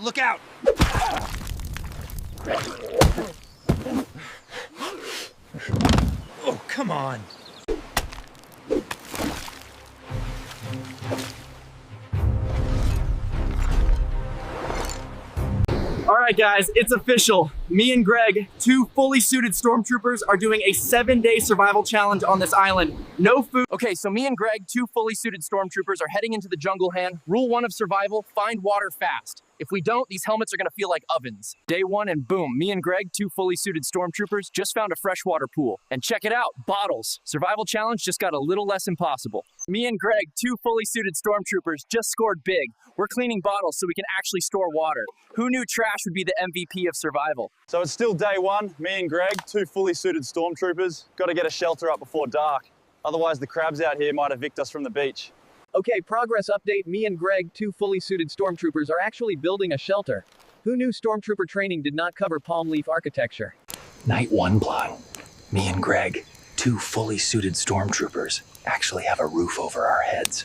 Look out! Oh, come on. All right, guys, it's official. Me and Greg, two fully suited stormtroopers, are doing a 7-day survival challenge on this island. No food. Okay, so me and Greg, two fully suited stormtroopers, are heading into the jungle hand. Rule 1 of survival, find water fast. If we don't, these helmets are gonna feel like ovens. Day 1 and boom, me and Greg, two fully suited stormtroopers, just found a freshwater pool. And check it out, bottles. Survival challenge just got a little less impossible. Me and Greg, two fully suited stormtroopers, just scored big. We're cleaning bottles so we can actually store water. Who knew trash would be the MVP of survival? So it's still day 1, me and Greg, two fully suited stormtroopers. Got to get a shelter up before dark. Otherwise the crabs out here might evict us from the beach. Okay, progress update. Me and Greg, two fully suited stormtroopers, are actually building a shelter. Who knew stormtrooper training did not cover palm leaf architecture? Night 1 plot. Me and Greg, two fully suited stormtroopers, actually have a roof over our heads.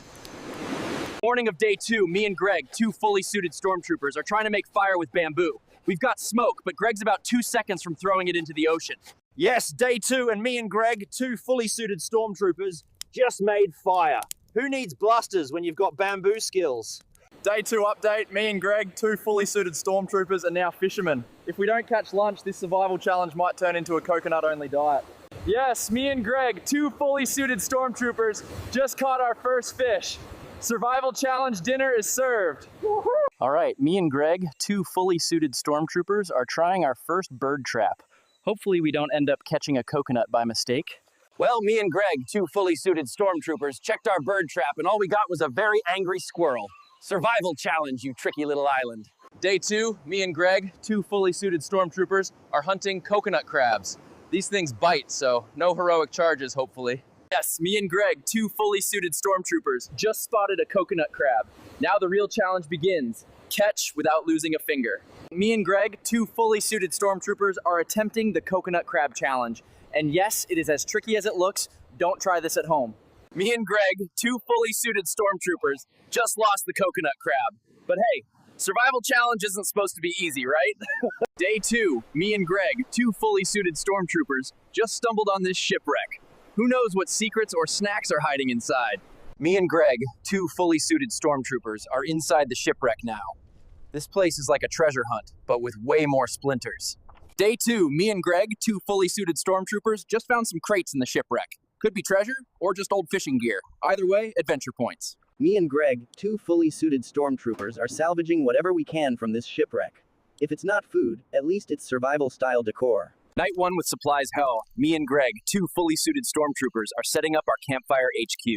Morning of day 2, me and Greg, two fully suited stormtroopers, are trying to make fire with bamboo. We've got smoke, but Greg's about 2 seconds from throwing it into the ocean. Yes, day 2 and me and Greg, two fully suited stormtroopers, just made fire. Who needs blusters when you've got bamboo skills? Day 2 update, me and Greg, two fully suited stormtroopers, are now fishermen. If we don't catch lunch, this survival challenge might turn into a coconut-only diet. Yes, me and Greg, two fully suited stormtroopers, just caught our first fish. Survival challenge dinner is served. All right, me and Greg, two fully suited stormtroopers, are trying our first bird trap. Hopefully we don't end up catching a coconut by mistake. Well, me and Greg, two fully suited stormtroopers, checked our bird trap and all we got was a very angry squirrel. Survival challenge, you tricky little island. Day 2, me and Greg, two fully suited stormtroopers, are hunting coconut crabs. These things bite, so no heroic charges, hopefully. Yes, me and Greg, two fully suited stormtroopers, just spotted a coconut crab. Now the real challenge begins. Catch without losing a finger. Me and Greg, two fully suited stormtroopers, are attempting the coconut crab challenge. And yes, it is as tricky as it looks. Don't try this at home. Me and Greg, two fully suited stormtroopers, just lost the coconut crab. But hey, survival challenge isn't supposed to be easy, right? Day 2, me and Greg, two fully suited stormtroopers, just stumbled on this shipwreck. Who knows what secrets or snacks are hiding inside? Me and Greg, two fully suited stormtroopers, are inside the shipwreck now. This place is like a treasure hunt, but with way more splinters. Day 2, me and Greg, two fully suited stormtroopers, just found some crates in the shipwreck. Could be treasure, or just old fishing gear. Either way, adventure points. Me and Greg, two fully suited stormtroopers, are salvaging whatever we can from this shipwreck. If it's not food, at least it's survival-style decor. Night 1 with supplies hell. Me and Greg, two fully suited stormtroopers, are setting up our campfire HQ.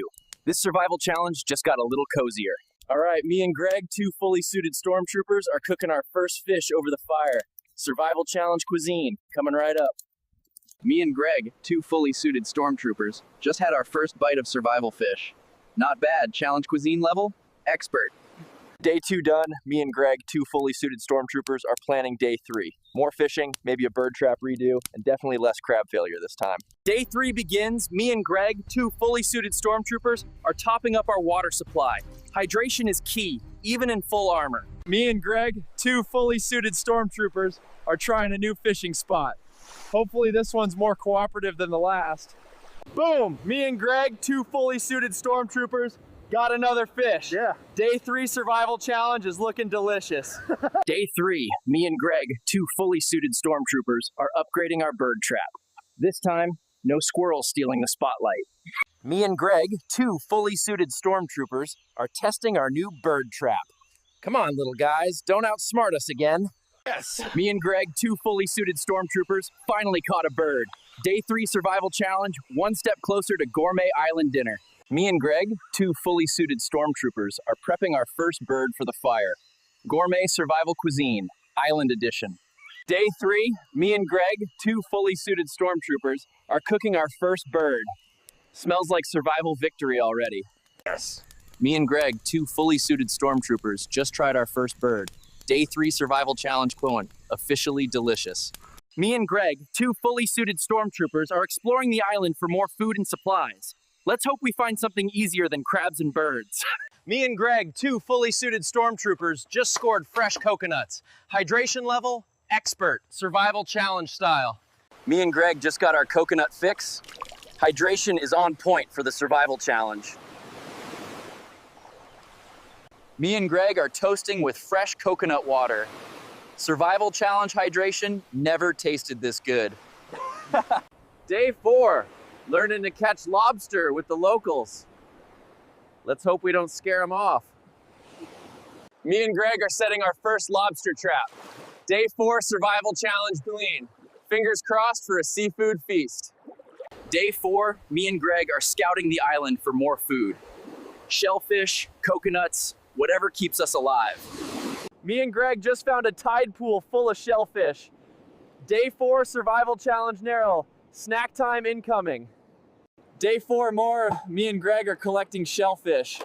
This survival challenge just got a little cozier. All right, me and Greg, two fully suited stormtroopers, are cooking our first fish over the fire. Survival challenge cuisine, coming right up. Me and Greg, two fully suited stormtroopers, just had our first bite of survival fish. Not bad, challenge cuisine level? Expert. Day 2 done, me and Greg, two fully suited stormtroopers, are planning day 3. More fishing, maybe a bird trap redo, and definitely less crab failure this time. Day 3 begins, me and Greg, two fully suited stormtroopers, are topping up our water supply. Hydration is key, even in full armor. Me and Greg, two fully suited stormtroopers, are trying a new fishing spot. Hopefully this one's more cooperative than the last. Boom! Me and Greg, two fully suited stormtroopers, got another fish. Yeah. Day 3 survival challenge is looking delicious. Day 3, me and Greg, two fully suited stormtroopers, are upgrading our bird trap. This time, no squirrels stealing the spotlight. Me and Greg, two fully suited stormtroopers, are testing our new bird trap. Come on, little guys, don't outsmart us again. Yes. Me and Greg, two fully suited stormtroopers, finally caught a bird. Day 3 survival challenge, one step closer to gourmet island dinner. Me and Greg, two fully suited stormtroopers, are prepping our first bird for the fire. Gourmet survival cuisine, island edition. Day 3, me and Greg, two fully suited stormtroopers, are cooking our first bird. Smells like survival victory already. Yes. Me and Greg, two fully suited stormtroopers, just tried our first bird. Day 3 survival challenge going, officially delicious. Me and Greg, two fully suited stormtroopers, are exploring the island for more food and supplies. Let's hope we find something easier than crabs and birds. Me and Greg, two fully suited stormtroopers, just scored fresh coconuts. Hydration level, expert, survival challenge style. Me and Greg just got our coconut fix. Hydration is on point for the survival challenge. Me and Greg are toasting with fresh coconut water. Survival challenge hydration never tasted this good. Day 4, learning to catch lobster with the locals. Let's hope we don't scare them off. Me and Greg are setting our first lobster trap. Day 4 survival challenge glean. Fingers crossed for a seafood feast. Day 4, me and Greg are scouting the island for more food. Shellfish, coconuts, whatever keeps us alive. Me and Greg just found a tide pool full of shellfish. Day 4 survival challenge narrow. Snack time incoming. Day 4 more, me and Greg are collecting shellfish.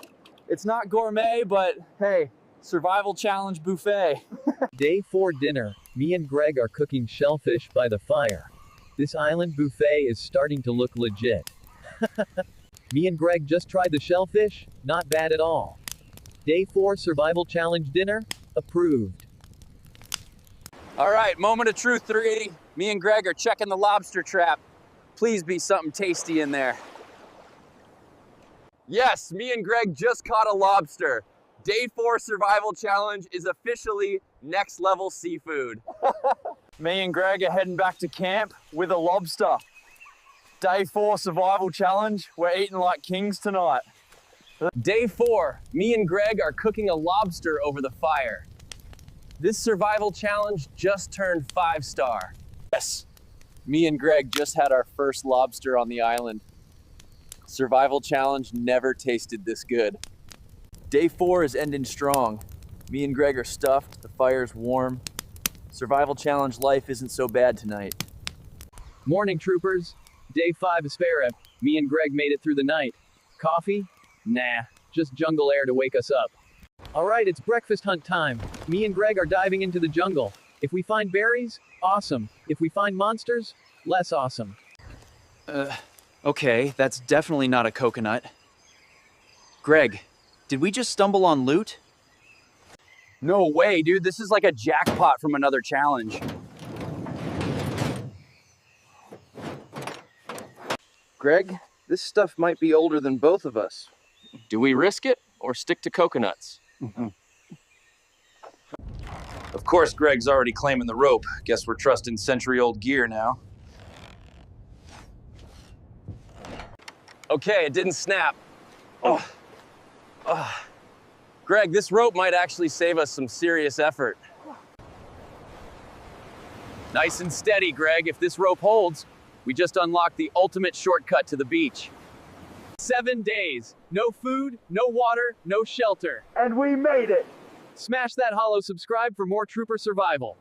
It's not gourmet, but hey, survival challenge buffet. Day 4 dinner. Me and Greg are cooking shellfish by the fire. This island buffet is starting to look legit. Me and Greg just tried the shellfish, not bad at all. Day 4 survival challenge dinner, approved. All right, moment of truth 380. Me and Greg are checking the lobster trap. Please be something tasty in there. Yes, me and Greg just caught a lobster. Day 4 survival challenge is officially next level seafood. Me and Greg are heading back to camp with a lobster. Day 4 survival challenge. We're eating like kings tonight. Day 4, me and Greg are cooking a lobster over the fire. This survival challenge just turned 5-star. Yes, me and Greg just had our first lobster on the island. Survival challenge never tasted this good. Day 4 is ending strong. Me and Greg are stuffed, the fire's warm. Survival challenge life isn't so bad tonight. Morning, troopers. Day 5 is fair. Me and Greg made it through the night. Coffee? Nah, just jungle air to wake us up. Alright, it's breakfast hunt time. Me and Greg are diving into the jungle. If we find berries, awesome. If we find monsters, less awesome. Okay, that's definitely not a coconut. Greg, did we just stumble on loot? No way, dude. This is like a jackpot from another challenge. Greg, this stuff might be older than both of us. Do we risk it or stick to coconuts? Of course, Greg's already claiming the rope. Guess we're trusting century-old gear now. Okay, it didn't snap. Oh. Greg, this rope might actually save us some serious effort. Nice and steady, Greg. If this rope holds, we just unlocked the ultimate shortcut to the beach. 7 days. No food, no water, no shelter. And we made it! Smash that hollow subscribe for more trooper survival.